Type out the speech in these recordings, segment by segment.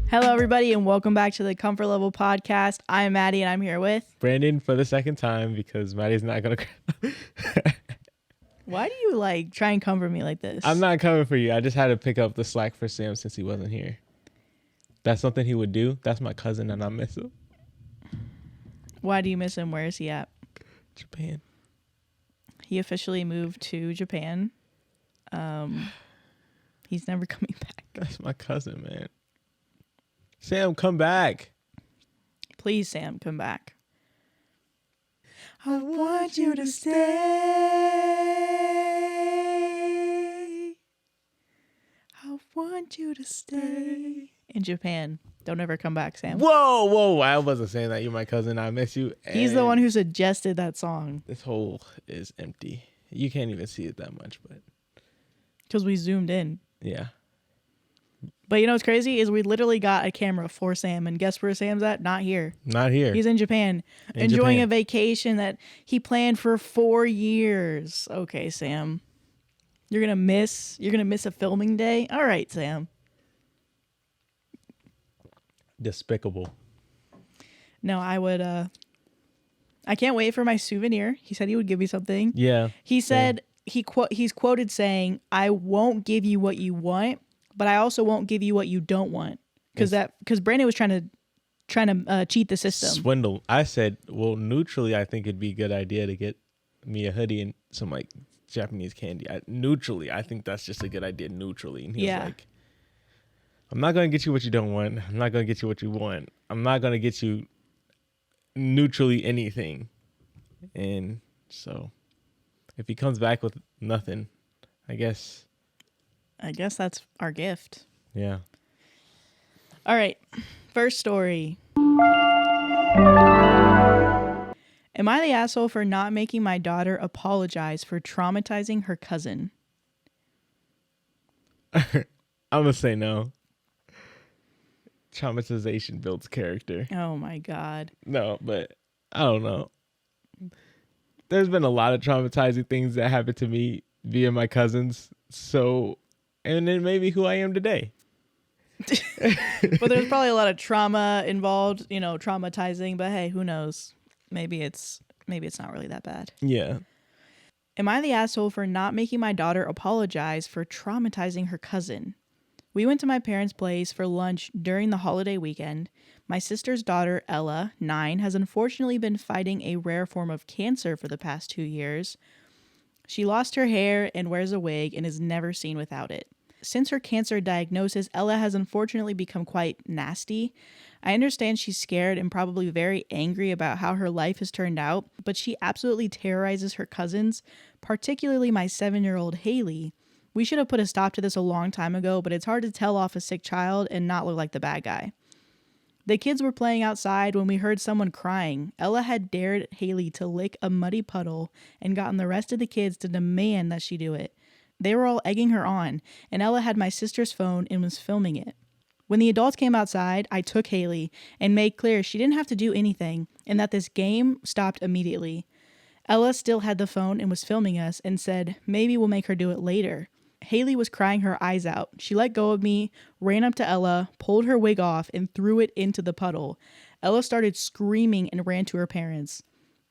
Hello, everybody, and welcome back to the Comfort Level Podcast. I'm Maddie, and I'm here with Brandon for the second time because Maddie's not going to... Why do you, try and comfort me like this? I'm not coming for you. I just had to pick up the slack for Sam since he wasn't here. That's something he would do. That's my cousin, and I miss him. Why do you miss him? Where is he at? Japan. He officially moved to Japan. He's never coming back. That's my cousin, man. Sam, come back. Please, Sam, come back. I want you to stay. I want you to stay. In Japan. Don't ever come back, Sam. Whoa. I wasn't saying that. You're my cousin. I miss you. He's the one who suggested that song. This hole is empty. You can't even see it that much, but... Because we zoomed in. Yeah. But you know what's crazy is we literally got a camera for Sam, and guess where Sam's at? Not here. Not here. He's in Japan, enjoying a vacation that he planned for 4 years. Okay, Sam. You're gonna miss a filming day? All right, Sam. Despicable. No, I would I can't wait for my souvenir. He said he would give me something. Yeah. He said he's quoted saying, "I won't give you what you want, but I also won't give you what you don't want," because Brandon was trying to cheat the system. Swindle. I said, well, neutrally, I think it'd be a good idea to get me a hoodie and some Japanese candy. Neutrally, I think that's just a good idea. Neutrally, and he was like, "I'm not gonna get you what you don't want. I'm not gonna get you what you want. I'm not gonna get you neutrally anything." And so, if he comes back with nothing, I guess that's our gift. Yeah. All right. First story. Am I the asshole for not making my daughter apologize for traumatizing her cousin? I'm going to say no. Traumatization builds character. Oh, my God. No, but I don't know. There's been a lot of traumatizing things that happened to me via my cousins. So... and it made me who I am today. But there's probably a lot of trauma involved, traumatizing. But hey, who knows? Maybe it's not really that bad. Yeah. Am I the asshole for not making my daughter apologize for traumatizing her cousin? We went to my parents' place for lunch during the holiday weekend. My sister's daughter, Ella, 9, has unfortunately been fighting a rare form of cancer for the past 2 years. She lost her hair and wears a wig and is never seen without it. Since her cancer diagnosis, Ella has unfortunately become quite nasty. I understand she's scared and probably very angry about how her life has turned out, but she absolutely terrorizes her cousins, particularly my 7-year-old Haley. We should have put a stop to this a long time ago, but it's hard to tell off a sick child and not look like the bad guy. The kids were playing outside when we heard someone crying. Ella had dared Haley to lick a muddy puddle and gotten the rest of the kids to demand that she do it. They were all egging her on, and Ella had my sister's phone and was filming it. When the adults came outside, I took Haley and made clear she didn't have to do anything and that this game stopped immediately. Ella still had the phone and was filming us and said, maybe we'll make her do it later. Haley was crying her eyes out. She let go of me, ran up to Ella, pulled her wig off, and threw it into the puddle. Ella started screaming and ran to her parents.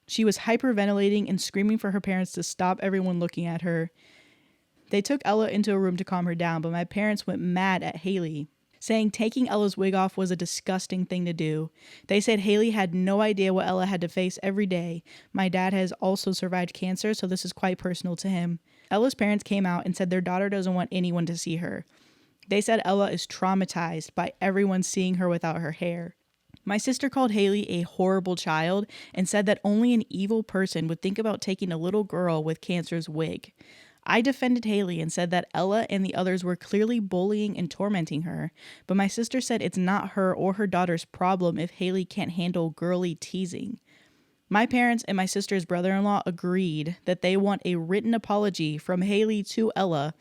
She was hyperventilating and screaming for her parents to stop everyone looking at her. They took Ella into a room to calm her down, but my parents went mad at Haley, saying taking Ella's wig off was a disgusting thing to do. They said Haley had no idea what Ella had to face every day. My dad has also survived cancer, so this is quite personal to him. Ella's parents came out and said their daughter doesn't want anyone to see her. They said Ella is traumatized by everyone seeing her without her hair. My sister called Haley a horrible child and said that only an evil person would think about taking a little girl with cancer's wig. I defended Haley and said that Ella and the others were clearly bullying and tormenting her, but my sister said it's not her or her daughter's problem if Haley can't handle girly teasing. My parents and my sister's brother-in-law agreed that they want a written apology from Haley to Ella,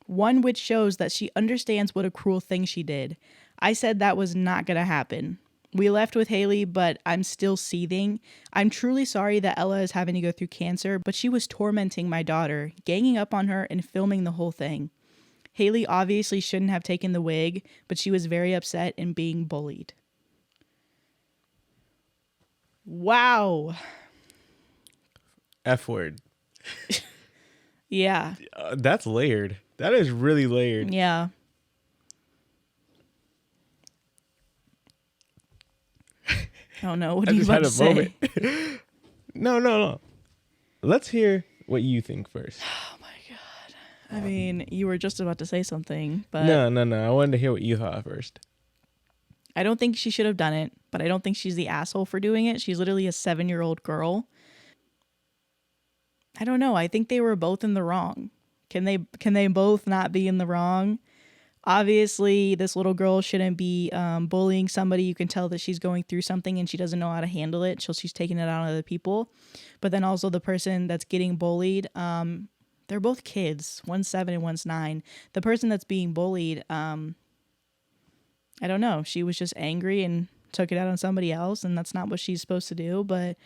one which shows that she understands what a cruel thing she did. I said that was not going to happen. We left with Haley, but I'm still seething. I'm truly sorry that Ella is having to go through cancer, but she was tormenting my daughter, ganging up on her and filming the whole thing. Haley obviously shouldn't have taken the wig, but she was very upset and being bullied. Wow. F word. Yeah. That's layered. That is really layered. Yeah. Oh no, what I are you just about had to a say? moment. No. Let's hear what you think first. Oh my god. I mean, you were just about to say something, but No. I wanted to hear what you thought first. I don't think she should have done it, but I don't think she's the asshole for doing it. She's literally a 7-year-old girl. I don't know. I think they were both in the wrong. Can they both not be in the wrong? Obviously, this little girl shouldn't be bullying somebody. You can tell that she's going through something and she doesn't know how to handle it, so she's taking it out on other people. But then also the person that's getting bullied, they're both kids. One's 7 and one's 9. The person that's being bullied, I don't know. She was just angry and took it out on somebody else, and that's not what she's supposed to do. But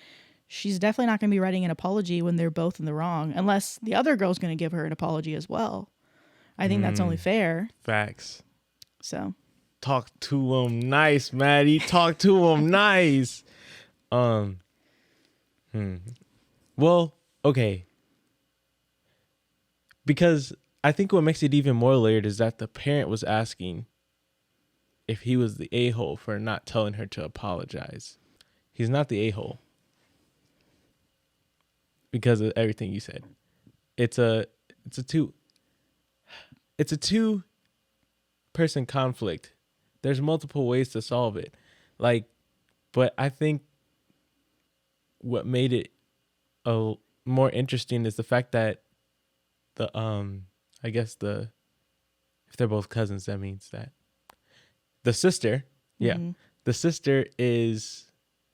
she's definitely not going to be writing an apology when they're both in the wrong, unless the other girl's going to give her an apology as well. I think that's only fair. Facts. So Talk to him nice, Maddie. Talk to him nice. Well, okay. Because I think what makes it even more layered is that the parent was asking if he was the a-hole for not telling her to apologize. He's not the a-hole because of everything you said. It's a two person conflict. There's multiple ways to solve it. But I think what made it more interesting is the fact that if they're both cousins, that means that the sister, the sister is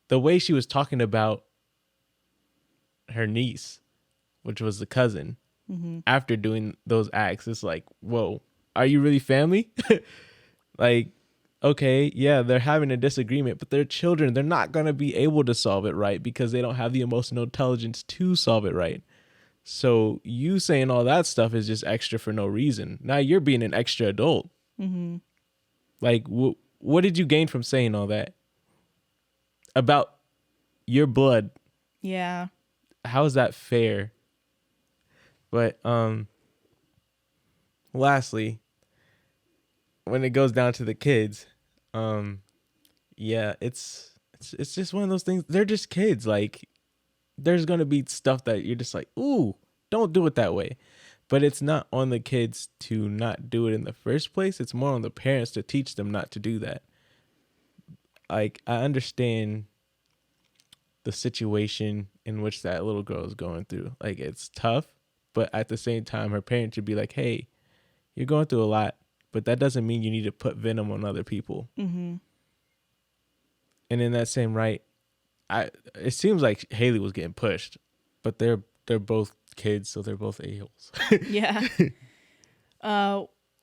the way she was talking about her niece, which was the cousin, after doing those acts. It's like, whoa, are you really family? Like, okay, yeah, they're having a disagreement, but they're children. They're not going to be able to solve it right because they don't have the emotional intelligence to solve it right. So you saying all that stuff is just extra for no reason. Now you're being an extra adult. Like, what did you gain from saying all that about your blood? yeah. How is that fair? But lastly, when it goes down to the kids, yeah, it's just one of those things. They're just kids. Like, there's gonna be stuff that you're just like, ooh, don't do it that way. But it's not on the kids to not do it in the first place. It's more on the parents to teach them not to do that. Like, I understand the situation in which that little girl is going through. Like, it's tough, but at the same time, her parents should be like, hey, you're going through a lot, but that doesn't mean you need to put venom on other people. And in that same right, it seems like Haley was getting pushed, but they're both kids, so they're both a-holes. Yeah.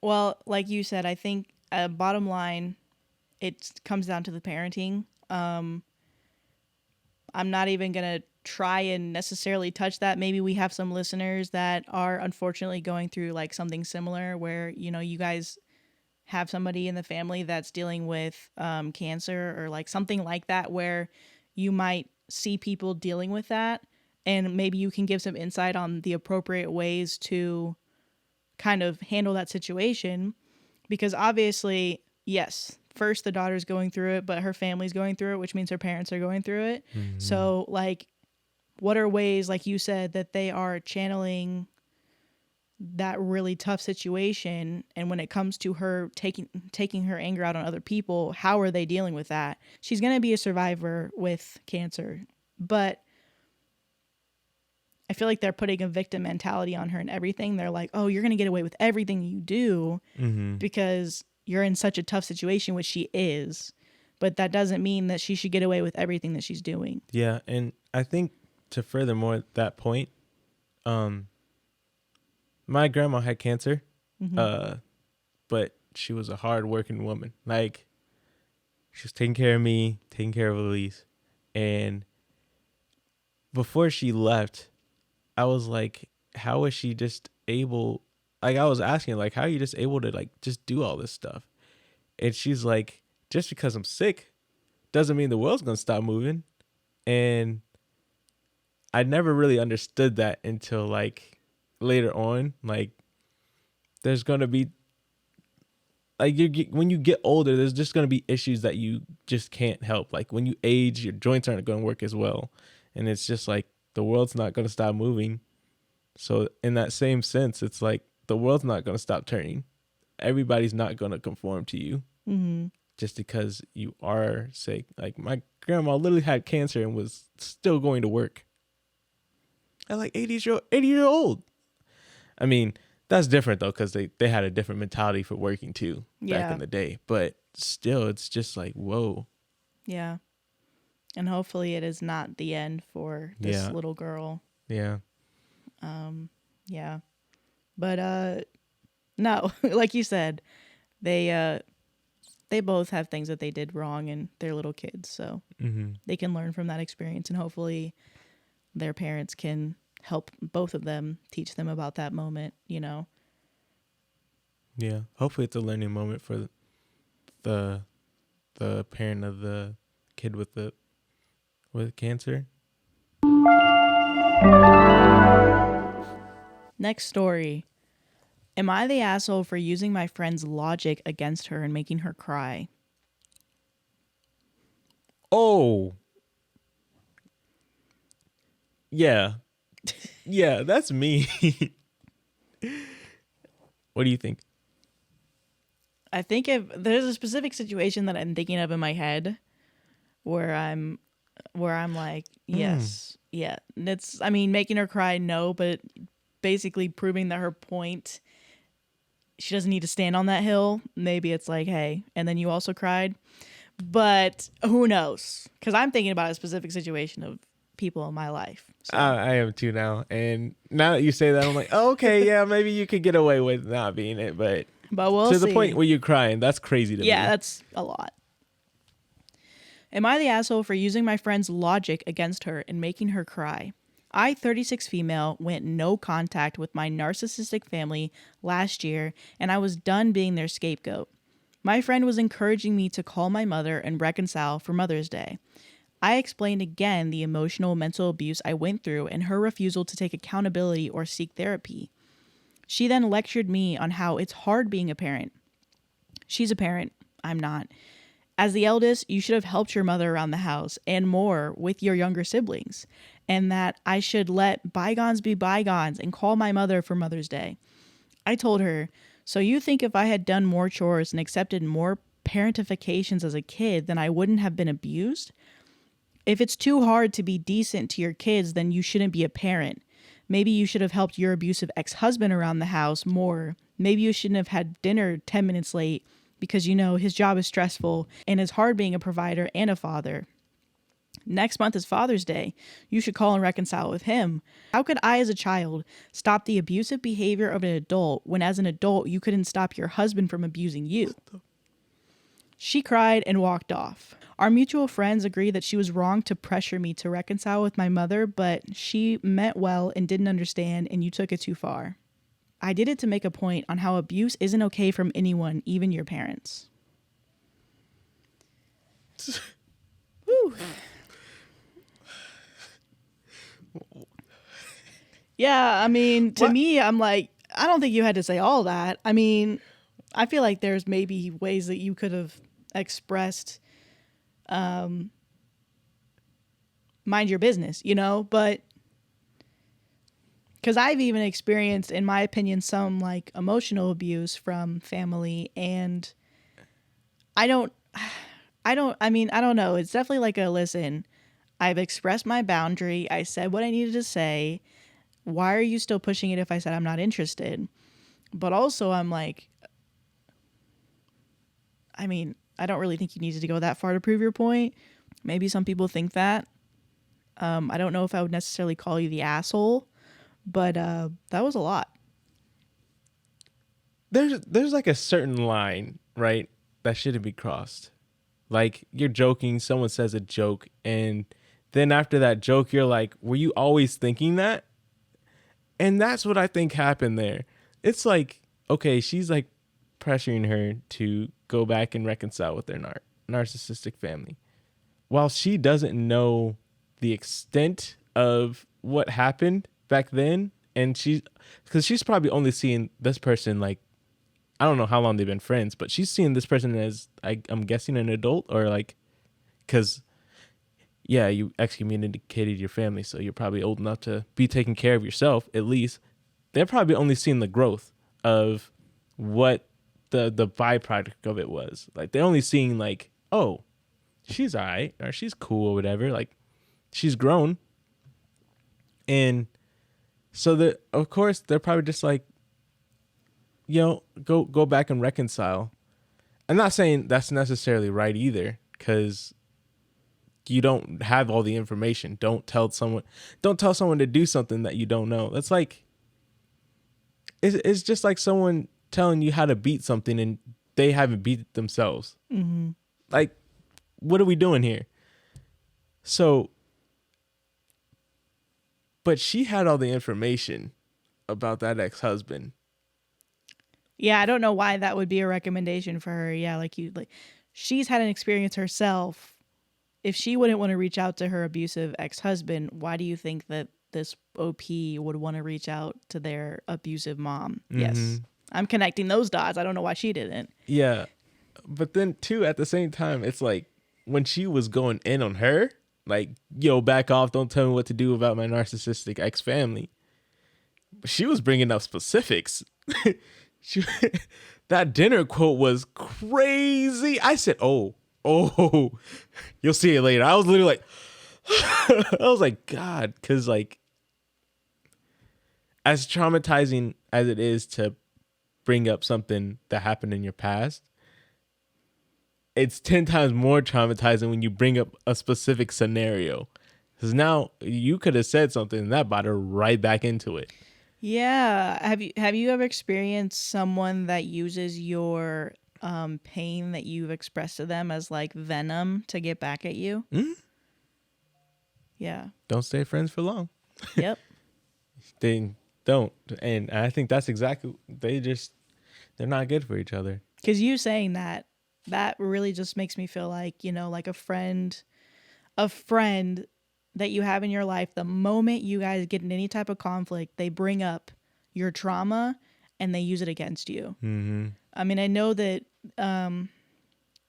Well, like you said, I think bottom line, it comes down to the parenting. I'm not even going to try and necessarily touch that. Maybe we have some listeners that are unfortunately going through like something similar where, you know, you guys have somebody in the family that's dealing with cancer or like something like that where you might see people dealing with that, and maybe you can give some insight on the appropriate ways to kind of handle that situation. Because obviously, yes, first the daughter's going through it, but her family's going through it, which means her parents are going through it. So like, what are ways, like you said, that they are channeling that really tough situation? And when it comes to her taking her anger out on other people, how are they dealing with that? She's going to be a survivor with cancer, but I feel like they're putting a victim mentality on her and everything. They're like, oh, you're going to get away with everything you do because you're in such a tough situation, which she is. But that doesn't mean that she should get away with everything that she's doing. Yeah, and I think to furthermore that point, my grandma had cancer, but she was a hard-working woman. Like, She was taking care of me, taking care of Elise. And before she left, I was like, how is she just able, like, I was asking, like, how are you just able to, like, just do all this stuff? And she's like, just because I'm sick doesn't mean the world's going to stop moving. And I never really understood that until, like, later on. Like, there's going to be, like, when you get older, there's just going to be issues that you just can't help. Like, when you age, your joints aren't going to work as well. And it's just like, the world's not going to stop moving. So in that same sense, it's like the world's not going to stop turning. Everybody's not going to conform to you just because you are sick. Like, my grandma literally had cancer and was still going to work at like 80 year old. I mean, that's different though, because they had a different mentality for working too back in the day. But still, it's just like, whoa. Yeah. And hopefully it is not the end for this little girl. Yeah. Yeah. But no, like you said, they both have things that they did wrong and they're little kids, so they can learn from that experience, and hopefully their parents can help both of them, teach them about that moment, you know. Yeah. Hopefully it's a learning moment for the parent of the kid with cancer. Next story. Am I the asshole for using my friend's logic against her and making her cry? Oh. Yeah. Yeah, that's me. What do you think? I think if there's a specific situation that I'm thinking of in my head where I'm like, yes, yeah. It's, I mean, making her cry, no, but basically proving that her point, she doesn't need to stand on that hill. Maybe it's like, hey, and then you also cried. But who knows? Because I'm thinking about a specific situation of people in my life. So. I am too now. And now that you say that, I'm like, oh, okay, yeah, maybe you could get away with not being it. But we'll to see. the point where you're crying, that's crazy to me. Yeah, that's a lot. Am I the asshole for using my friend's logic against her and making her cry? I, 36 female, went no contact with my narcissistic family last year, and I was done being their scapegoat. My friend was encouraging me to call my mother and reconcile for Mother's Day. I explained again the emotional mental abuse I went through and her refusal to take accountability or seek therapy. She then lectured me on how it's hard being a parent. She's a parent, I'm not. As the eldest, you should have helped your mother around the house and more with your younger siblings, and that I should let bygones be bygones and call my mother for Mother's Day. I told her, so you think if I had done more chores and accepted more parentifications as a kid, then I wouldn't have been abused? If it's too hard to be decent to your kids, then you shouldn't be a parent. Maybe you should have helped your abusive ex-husband around the house more. Maybe you shouldn't have had dinner 10 minutes late because, you know, his job is stressful and it's hard being a provider and a father. Next month is Father's Day. You should call and reconcile with him. How could I, as a child, stop the abusive behavior of an adult when, as an adult, you couldn't stop your husband from abusing you? She cried and walked off. Our mutual friends agree that she was wrong to pressure me to reconcile with my mother, but she meant well and didn't understand, and you took it too far. I did it to make a point on how abuse isn't okay from anyone, even your parents. Woo. Yeah, I mean, to me, I'm like, I don't think you had to say all that. I mean, I feel like there's maybe ways that you could have expressed mind your business, you know, but because I've even experienced, in my opinion, some like emotional abuse from family, and I don't know. It's definitely like a listen. I've expressed my boundary. I said what I needed to say. Why are you still pushing it if I said I'm not interested? But also I'm like, I mean, I don't really think you needed to go that far to prove your point. Maybe some people think that. I don't know if I would necessarily call you the asshole, but that was a lot. There's like a certain line, right, that shouldn't be crossed. Like you're joking, someone says a joke, and then after that joke, you're like, were you always thinking that? And that's what I think happened there. It's like, okay, she's like pressuring her to go back and reconcile with their narcissistic family, while she doesn't know the extent of what happened back then. And because she's probably only seeing this person like, I don't know how long they've been friends, but she's seeing this person as, I'm guessing, an adult, or like, because yeah, you excommunicated your family, so you're probably old enough to be taking care of yourself at least. They're probably only seeing the growth of what the byproduct of it was. Like they're only seeing like, oh, she's all right, or she's cool or whatever. Like she's grown. And so of course they're probably just like, go back and reconcile. I'm not saying that's necessarily right either, because you don't have all the information. Don't tell someone to do something that you don't know. That's like, it's just like someone telling you how to beat something and they haven't beat it themselves. Mm-hmm. Like, what are we doing here? So, but she had all the information about that ex-husband. Yeah, I don't know why that would be a recommendation for her. Yeah, she's had an experience herself. If she wouldn't want to reach out to her abusive ex-husband, why do you think that this OP would want to reach out to their abusive mom? Mm-hmm. Yes. I'm connecting those dots. I don't know why she didn't. Yeah. But then too, at the same time, it's like when she was going in on her, like, back off, don't tell me what to do about my narcissistic ex-family. She was bringing up specifics. That dinner quote was crazy. I said, oh, you'll see it later. I was literally like, I was like, God, because like, as traumatizing as it is to bring up something that happened in your past, it's 10 times more traumatizing when you bring up a specific scenario. Because now you could have said something and that brought her right back into it. Yeah. Have you ever experienced someone that uses your pain that you've expressed to them as like venom to get back at you? Mm-hmm. Yeah. Don't stay friends for long. Yep. They don't. And I think that's exactly, they're not good for each other. Because you saying that really just makes me feel like, like a friend that you have in your life, the moment you guys get in any type of conflict, they bring up your trauma and they use it against you. Mm-hmm. I mean, I know that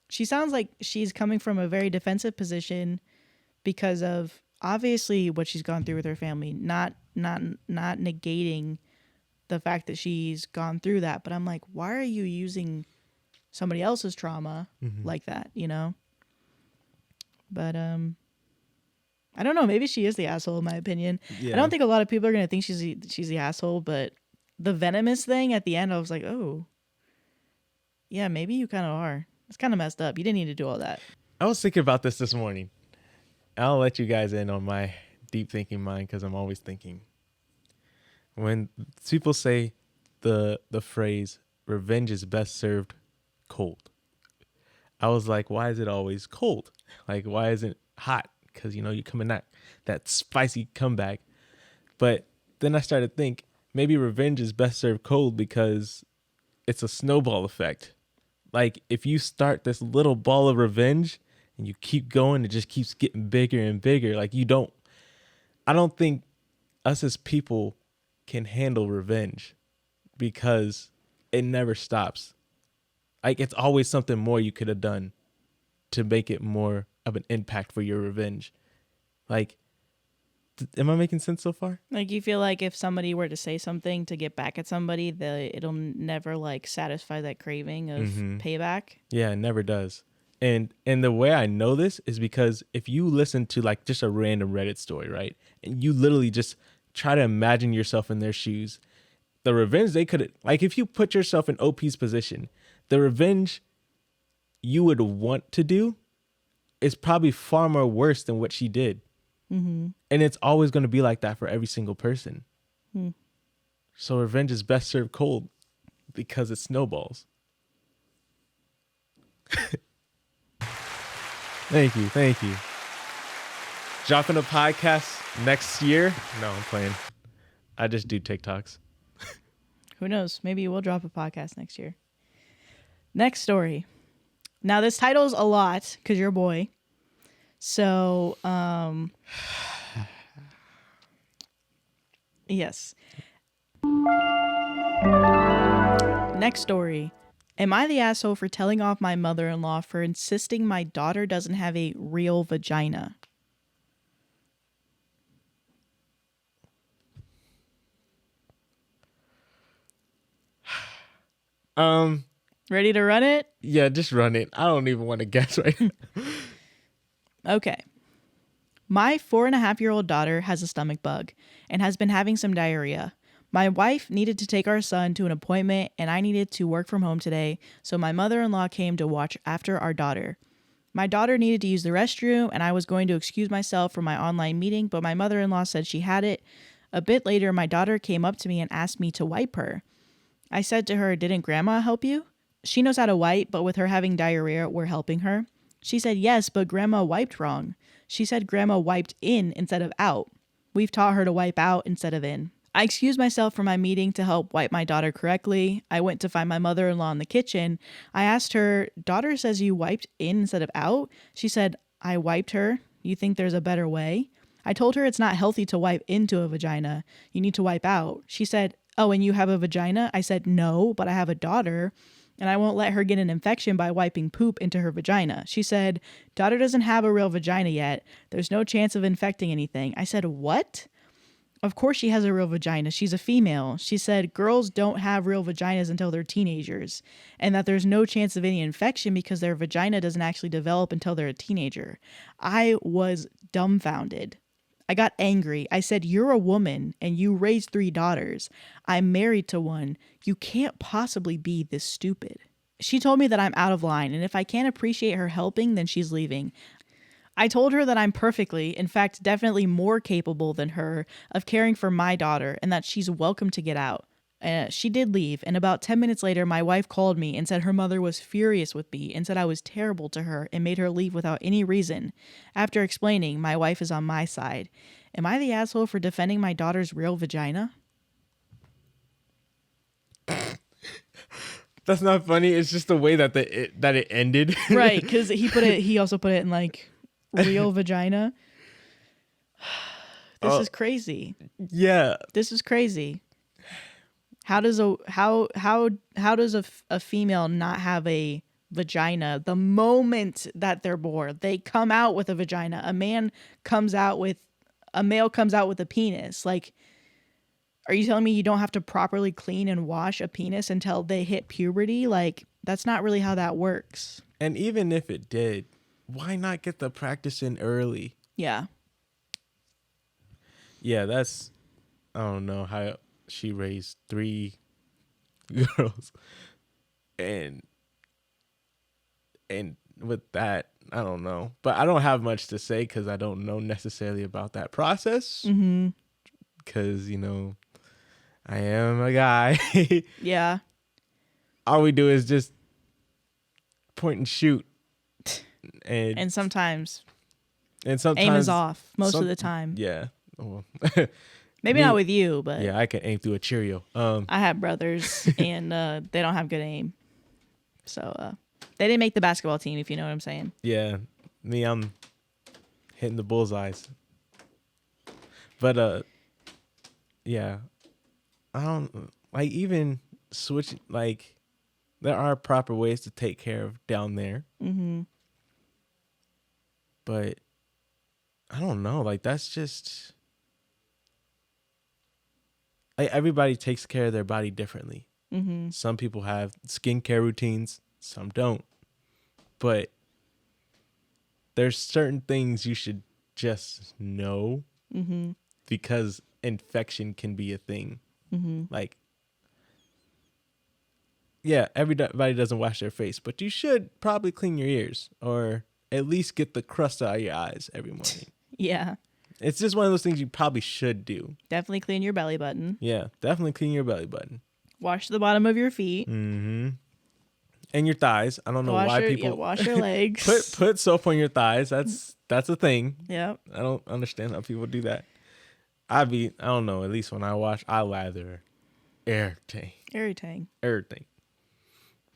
she sounds like she's coming from a very defensive position because of obviously what she's gone through with her family, not negating the fact that she's gone through that. But I'm like, why are you using somebody else's trauma like that, But I don't know. Maybe she is the asshole, in my opinion. Yeah. I don't think a lot of people are gonna think she's the asshole, but the venomous thing at the end, I was like, oh, yeah, maybe you kind of are. It's kind of messed up. You didn't need to do all that. I was thinking about this morning. I'll let you guys in on my deep thinking mind, because I'm always thinking. When people say the phrase "revenge is best served cold," I was like, why is it always cold? Like, why isn't it hot? Because, you come in that spicy comeback. But then I started to think maybe revenge is best served cold because it's a snowball effect. Like, if you start this little ball of revenge and you keep going, it just keeps getting bigger and bigger. Like, I don't think us as people can handle revenge because it never stops. Like, it's always something more you could have done to make it more of an impact for your revenge. Like, am I making sense so far? Like, you feel like if somebody were to say something to get back at somebody, it'll never like satisfy that craving of payback. Yeah, it never does. And the way I know this is because if you listen to like just a random Reddit story, right? And you literally just try to imagine yourself in their shoes, the revenge they could, like, if you put yourself in OP's position, the revenge you would want to do is probably far more worse than what she did. Mm-hmm. And it's always going to be like that for every single person. So revenge is best served cold because it snowballs. Thank you. Thank you. Dropping a podcast next year? No, I'm playing. I just do TikToks. Who knows? Maybe we'll drop a podcast next year. Next story. Now, this title's a lot because you're a boy. So, yes. Next story. Am I the asshole for telling off my mother-in-law for insisting my daughter doesn't have a real vagina? Ready to run it? Yeah, just run it. I don't even want to guess right now. Okay. My 4.5-year-old daughter has a stomach bug and has been having some diarrhea. My wife needed to take our son to an appointment and I needed to work from home today, so my mother-in-law came to watch after our daughter. My daughter needed to use the restroom and I was going to excuse myself from my online meeting, but my mother-in-law said she had it. A bit later, my daughter came up to me and asked me to wipe her. I said to her, "Didn't grandma help you?" She knows how to wipe, but with her having diarrhea, we're helping her. She said, "Yes, but grandma wiped wrong." She said grandma wiped in instead of out. We've taught her to wipe out instead of in. I excused myself from my meeting to help wipe my daughter correctly. I went to find my mother-in-law in the kitchen. I asked her, "Daughter says you wiped in instead of out?" She said, "I wiped her. You think there's a better way?" I told her it's not healthy to wipe into a vagina. You need to wipe out. She said, "Oh, and you have a vagina?" I said, "No, but I have a daughter, and I won't let her get an infection by wiping poop into her vagina." She said, "Daughter doesn't have a real vagina yet. There's no chance of infecting anything." I said, "What?" Of course she has a real vagina. She's a female. She said girls don't have real vaginas until they're teenagers and that there's no chance of any infection because their vagina doesn't actually develop until they're a teenager. I was dumbfounded. I got angry. I said, "You're a woman and you raised 3 daughters. I'm married to one. You can't possibly be this stupid." She told me that I'm out of line and if I can't appreciate her helping, then she's leaving. I told her that I'm perfectly, in fact, definitely more capable than her of caring for my daughter and that she's welcome to get out. She did leave, and about 10 minutes later, my wife called me and said her mother was furious with me and said I was terrible to her and made her leave without any reason. After explaining, my wife is on my side. Am I the asshole for defending my daughter's real vagina? That's not funny. It's just the way that it ended. Right, because he also put it in like real vagina. This is crazy. Yeah. This is crazy. How does a female not have a vagina the moment that they're born? They come out with a vagina. A male comes out with a penis. Like, are you telling me you don't have to properly clean and wash a penis until they hit puberty? Like, that's not really how that works. And even if it did, why not get the practice in early? Yeah. Yeah, I don't know how she raised 3 girls. And with that, I don't know. But I don't have much to say because I don't know necessarily about that process. Mm-hmm. Because, I am a guy. Yeah. All we do is just point and shoot. And sometimes aim is off most of the time. Yeah. Well, maybe not with you, but yeah, I can aim through a Cheerio. I have brothers and they don't have good aim. So they didn't make the basketball team, if you know what I'm saying. Yeah. Me, I'm hitting the bullseyes. But yeah. I don't like even switch like there are proper ways to take care of down there. Mm-hmm. But I don't know. Like that's just like everybody takes care of their body differently. Mm-hmm. Some people have skincare routines, some don't. But there's certain things you should just know Mm-hmm. because infection can be a thing. Mm-hmm. Like, yeah, everybody doesn't wash their face, but you should probably clean your ears or at least get the crust out of your eyes every morning. Yeah. It's just one of those things you probably should do. Definitely clean your belly button. Yeah, definitely clean your belly button. Wash the bottom of your feet. Mm-hmm. And your thighs. I don't know why people wash your legs. put soap on your thighs. That's a thing. Yep. I don't understand how people do that. I don't know, at least when I wash, I lather everything.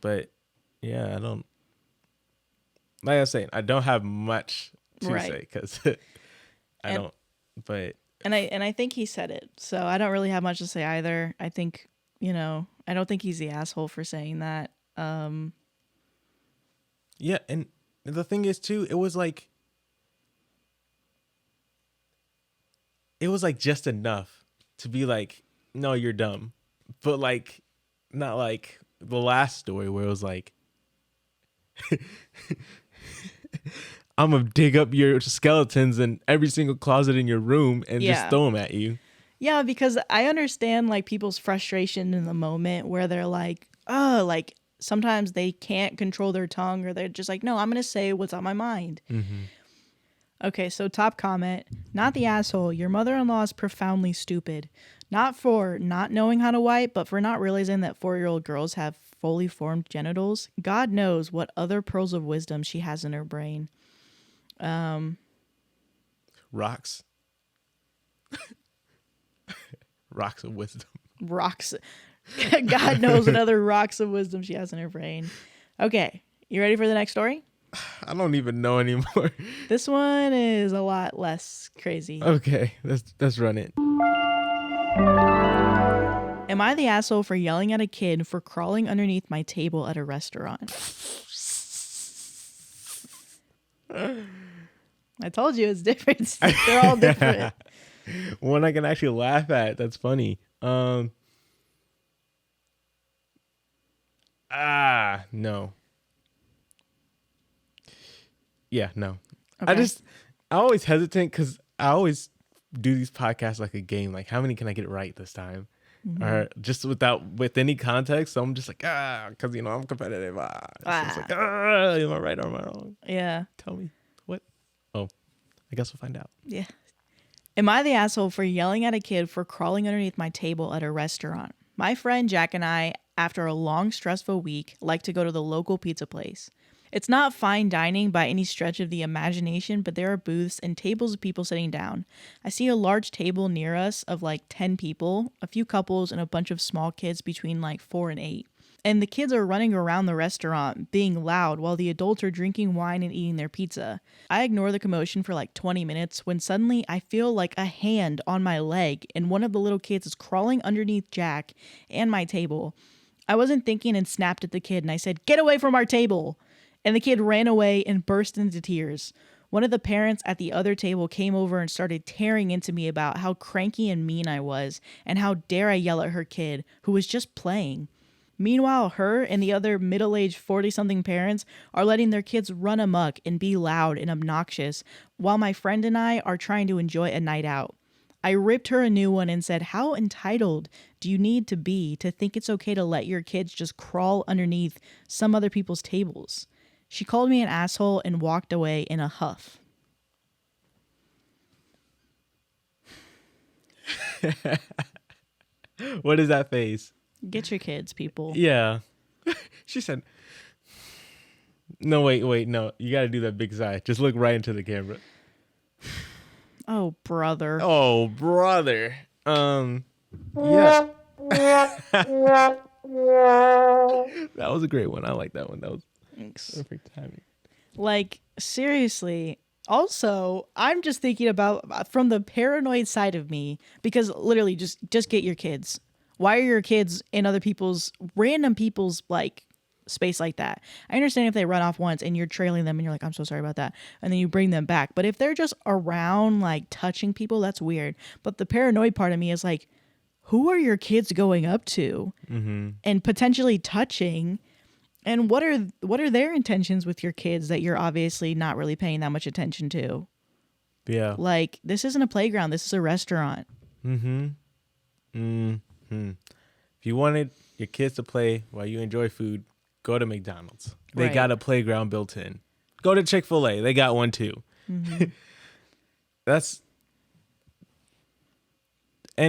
But yeah, I don't, like I was saying, I don't have much to say because I don't, but. And I think he said it. So I don't really have much to say either. I think, I don't think he's the asshole for saying that. Yeah, and the thing is too, it was like just enough to be like, no, you're dumb. But like, not like the last story where it was like, I'm gonna dig up your skeletons in every single closet in your room and just throw them at you. Yeah, because I understand like people's frustration in the moment where they're like, oh, like sometimes they can't control their tongue or they're just like, no, I'm going to say what's on my mind. Mm-hmm. Okay, so top comment, not the asshole. Your mother-in-law is profoundly stupid. Not for not knowing how to wipe, but for not realizing that 4-year-old girls have fully formed genitals. God knows what other pearls of wisdom she has in her brain. Rocks. Rocks of wisdom. Rocks. God knows what other rocks of wisdom she has in her brain. Okay, you ready for the next story? I don't even know anymore. This one is a lot less crazy. Okay, let's run it. Am I the asshole for yelling at a kid for crawling underneath my table at a restaurant? I told you it's different. They're all different. One I can actually laugh at. That's funny. No. Yeah, no. Okay. I always hesitate because I always do these podcasts like a game. Like, how many can I get right this time? Mm-hmm. Or just with any context. So I'm just like, because, I'm competitive. So it's like, am I right or am I wrong? Yeah. Tell me. What? Oh, I guess we'll find out. Yeah. Am I the asshole for yelling at a kid for crawling underneath my table at a restaurant? My friend Jack and I, after a long, stressful week, like to go to the local pizza place. It's not fine dining by any stretch of the imagination, but there are booths and tables of people sitting down. I see a large table near us of like 10 people, a few couples, and a bunch of small kids between like 4 and 8. And the kids are running around the restaurant, being loud, while the adults are drinking wine and eating their pizza. I ignore the commotion for like 20 minutes when suddenly I feel like a hand on my leg, and one of the little kids is crawling underneath Jack and my table. I wasn't thinking and snapped at the kid, and I said, "Get away from our table!" And the kid ran away and burst into tears. One of the parents at the other table came over and started tearing into me about how cranky and mean I was, and how dare I yell at her kid, who was just playing. Meanwhile, her and the other middle-aged 40-something parents are letting their kids run amok and be loud and obnoxious, while my friend and I are trying to enjoy a night out. I ripped her a new one and said, how entitled do you need to be to think it's okay to let your kids just crawl underneath some other people's tables? She called me an asshole and walked away in a huff. What is that face? Get your kids, people. Yeah. She said, no, wait, no. You got to do that big sigh. Just look right into the camera. Oh, brother. Yeah. That was a great one. I like that one. That was perfect timing. Like, seriously. Also, I'm just thinking about from the paranoid side of me, because literally just get your kids. Why are your kids in random people's like space like that? I understand if they run off once and you're trailing them and you're like, I'm so sorry about that. And then you bring them back. But if they're just around like touching people, that's weird. But the paranoid part of me is like, who are your kids going up to and potentially touching? And what are their intentions with your kids that you're obviously not really paying that much attention to? Yeah. Like, this isn't a playground. This is a restaurant. If you wanted your kids to play while you enjoy food, go to McDonald's. They got a playground built in. Go to Chick-fil-A. They got one too. And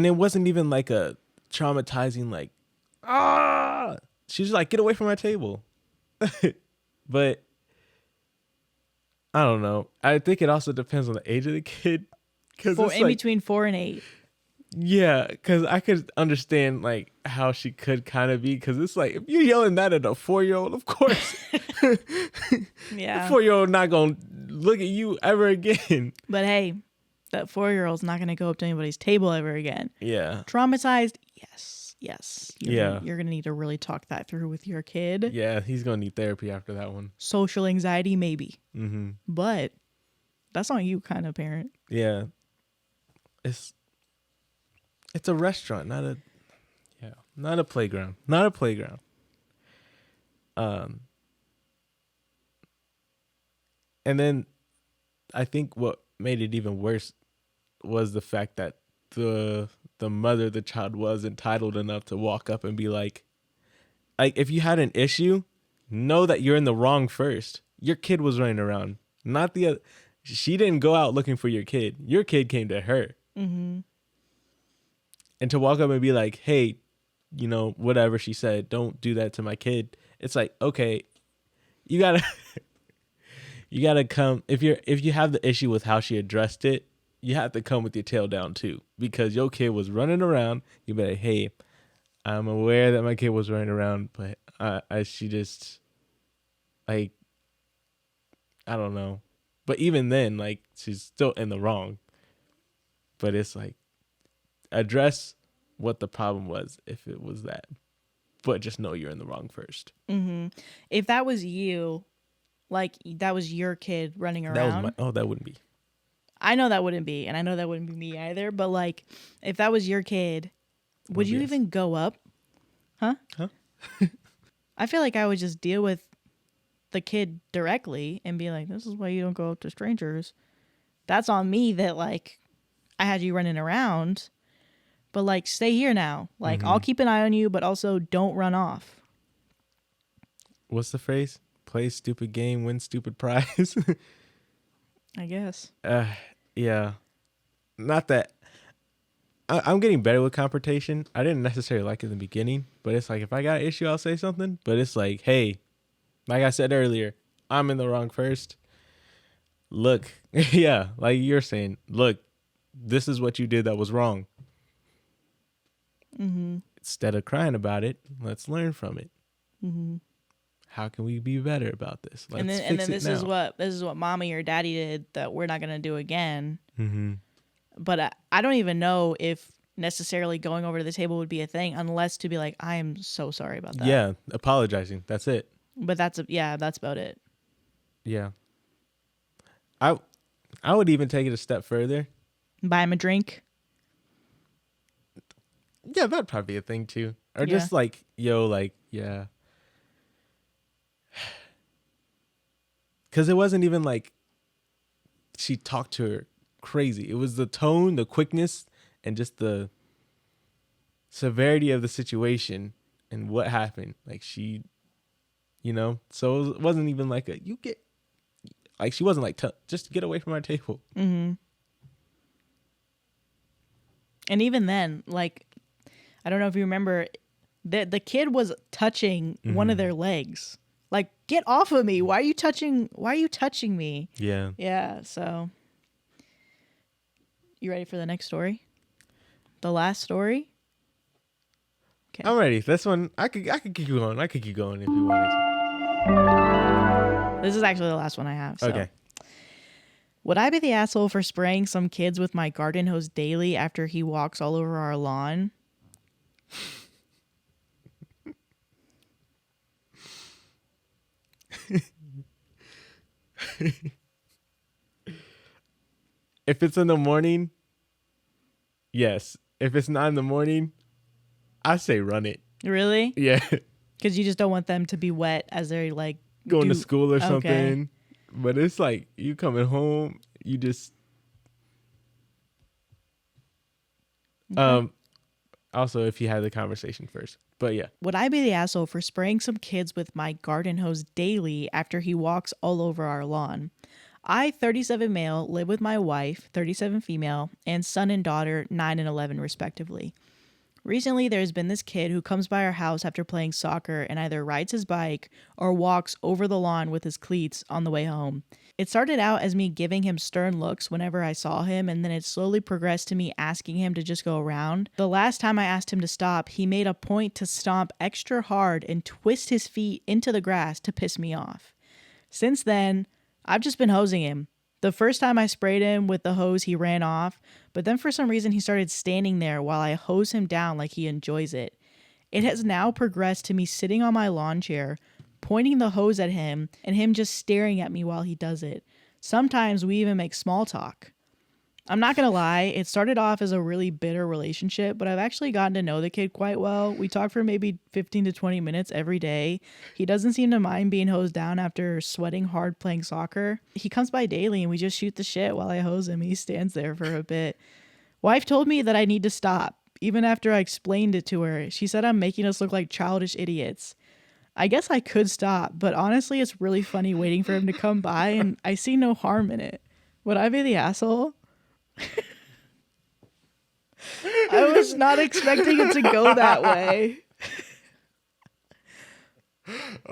it wasn't even like a traumatizing like, she's like, get away from my table. But I don't know. I think it also depends on the age of the kid. Cause it's in like, between 4 and 8. yeah, because I could understand like how she could kind of be. Because it's like if you're yelling that at a 4-year-old, of course, the Yeah. 4-year-old not gonna look at you ever again. But hey, that 4-year-old's not going to go up to anybody's table ever again. Yeah, Traumatized? Yes. yeah, You're going to need to really talk that through with your kid. yeah. He's gonna need therapy after that one. Social anxiety, maybe. Mm-hmm. But that's on you, kind of parent. Yeah, it's a restaurant, not a playground, not a playground. Um, and then I think what made it even worse was the fact that the mother of the child was entitled enough to walk up and be like if you had an issue, know that you're in the wrong first. Your kid was running around, not the other. She didn't go out looking for your kid. Your kid came to her. Mm-hmm. And to walk up and be like, hey, whatever she said, don't do that to my kid. It's like, okay, you gotta you gotta come if you have the issue with how she addressed it, you have to come with your tail down too. Because your kid was running around. You be like, hey, I'm aware that my kid was running around, but she just like I don't know. But even then, like she's still in the wrong. But it's like address what the problem was if it was that. But just know you're in the wrong first. Mm-hmm. If that was you, like that was your kid running around. That wouldn't be. I know that wouldn't be, and I know that wouldn't be me either. But like, if that was your kid, would you even go up? Huh? I feel like I would just deal with the kid directly and be like, this is why you don't go up to strangers. That's on me that like I had you running around, but like stay here now. Like I'll keep an eye on you, but also don't run off. What's the phrase? Play stupid game, win stupid prize. I guess. Yeah. Not that I'm getting better with confrontation. I didn't necessarily like it in the beginning, but it's like if I got an issue, I'll say something. But it's like, hey, like I said earlier, I'm in the wrong first. Look, yeah, like you're saying, look, this is what you did that was wrong. Mm-hmm. Instead of crying about it, let's learn from it. Mm-hmm. How can we be better about this? Let's and then fix this it now. is what mommy or daddy did that we're not gonna do again. Mm-hmm. But I don't even know if necessarily going over to the table would be a thing unless to be like, I am so sorry about that. Yeah, apologizing. That's it. But that's about it. Yeah. I would even take it a step further. Buy him a drink. Yeah, that'd probably be a thing too. Or Yeah. just like, yo, like, yeah. Because it wasn't even like she talked to her crazy. It was the tone, the quickness, and just the severity of the situation and what happened. Like she, so it wasn't even like she wasn't like, just get away from our table. Mm-hmm. And even then, like, I don't know if you remember, the kid was touching one of their legs. Like, get off of me. Why are you touching me? Yeah. Yeah, so you ready for the next story? The last story? Okay. I'm ready. This one I could keep going. I could keep going if you wanted to. This is actually the last one I have. So. Okay. Would I be the asshole for spraying some kids with my garden hose daily after he walks all over our lawn? If it's in the morning, yes. If it's not in the morning, I say run it. Really? Yeah. Because you just don't want them to be wet as they're like Going to school or Okay. something. But it's like you coming home, you just Okay. Also if you had the conversation first. But yeah. Would I be the asshole for spraying some kids with my garden hose daily after he walks all over our lawn? I, 37 male, live with my wife, 37 female, and son and daughter, 9 and 11 respectively. Recently, there's been this kid who comes by our house after playing soccer and either rides his bike or walks over the lawn with his cleats on the way home. It started out as me giving him stern looks whenever I saw him, and then it slowly progressed to me asking him to just go around. The last time I asked him to stop, he made a point to stomp extra hard and twist his feet into the grass to piss me off. Since then, I've just been hosing him. The first time I sprayed him with the hose, he ran off, but then for some reason he started standing there while I hose him down like he enjoys it. It has now progressed to me sitting on my lawn chair, pointing the hose at him, and him just staring at me while he does it. Sometimes we even make small talk. I'm not gonna lie, it started off as a really bitter relationship, but I've actually gotten to know the kid quite well. We talk for maybe 15 to 20 minutes every day. He doesn't seem to mind being hosed down after sweating hard playing soccer. He comes by daily and we just shoot the shit while I hose him. He stands there for a bit. Wife told me that I need to stop, even after I explained it to her. She said I'm making us look like childish idiots. I guess I could stop, but honestly, it's really funny waiting for him to come by, and I see no harm in it. Would I be the asshole? I was not expecting it to go that way.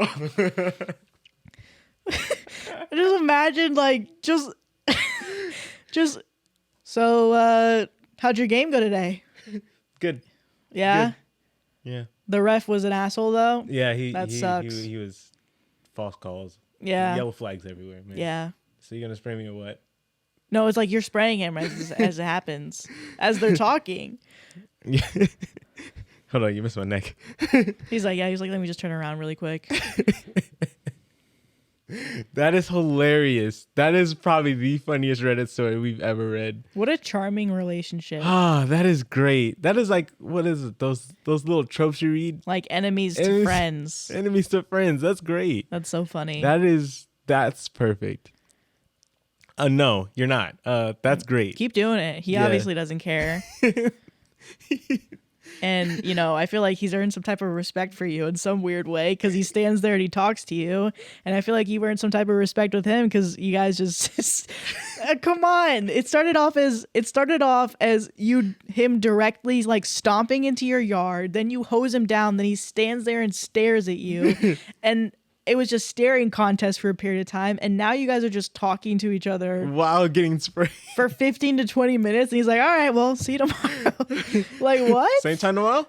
I just imagine, like, just so, how'd your game go today? Good. Yeah? Good. Yeah. The ref was an asshole, though? Yeah, That sucks. He was false calls. Yeah. Yellow flags everywhere, man. Yeah. So you gonna spray me or what? No, it's like you're spraying him as it happens, as they're talking. Yeah. Hold on, you missed my neck. He's like, let me just turn around really quick. That is hilarious. That is probably the funniest Reddit story we've ever read. What a charming relationship. Ah, that is great. That is like, what is it? Those little tropes you read? Like enemies to friends. Enemies to friends. That's great. That's so funny. That's perfect. No, you're not. That's great. Keep doing it. He obviously doesn't care. And, I feel like he's earned some type of respect for you in some weird way because he stands there and he talks to you. And I feel like you've earned some type of respect with him because you guys just come on. It started off as him directly like stomping into your yard. Then you hose him down. Then he stands there and stares at you. And it was just staring contest for a period of time, and now you guys are just talking to each other while getting sprayed for 15 to 20 minutes, and he's like, all right, well, see you tomorrow. Like, what? Same time tomorrow?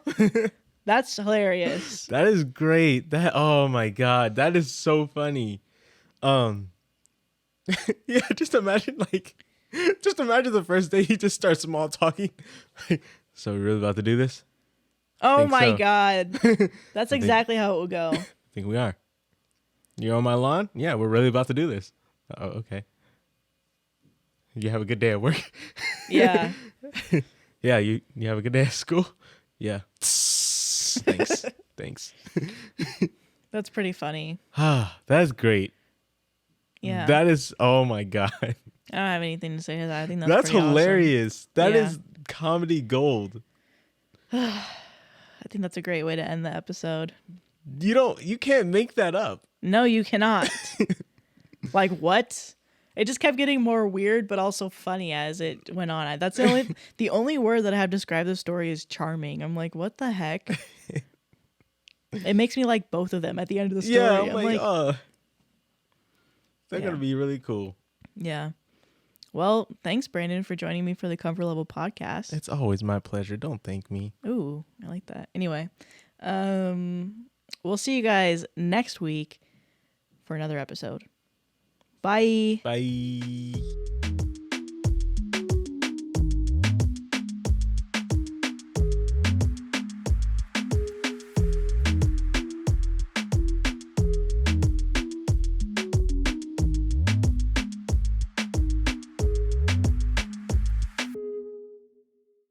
That's hilarious. That is great. Oh my God. That is so funny. Yeah, just imagine the first day he just starts small talking. So we're really about to do this? Oh my God. That's exactly how it will go. I think we are. You're on my lawn? Yeah, we're really about to do this. Oh, okay. You have a good day at work? Yeah. Yeah, you have a good day at school? Yeah. Thanks. That's pretty funny. That's great. Yeah. That is, oh my God. I don't have anything to say to that. I think that's hilarious. Awesome. That is comedy gold. I think that's a great way to end the episode. You can't make that up. No, you cannot. Like, what? It just kept getting more weird, but also funny as it went on. That's the only word that I have described the story is charming. I'm like, what the heck? It makes me like both of them at the end of the story. Yeah, I'm like, they're going to be really cool. Yeah. Well, thanks, Brandon, for joining me for the Comfort Level podcast. It's always my pleasure. Don't thank me. Ooh, I like that. Anyway, we'll see you guys next week for another episode. Bye. Bye.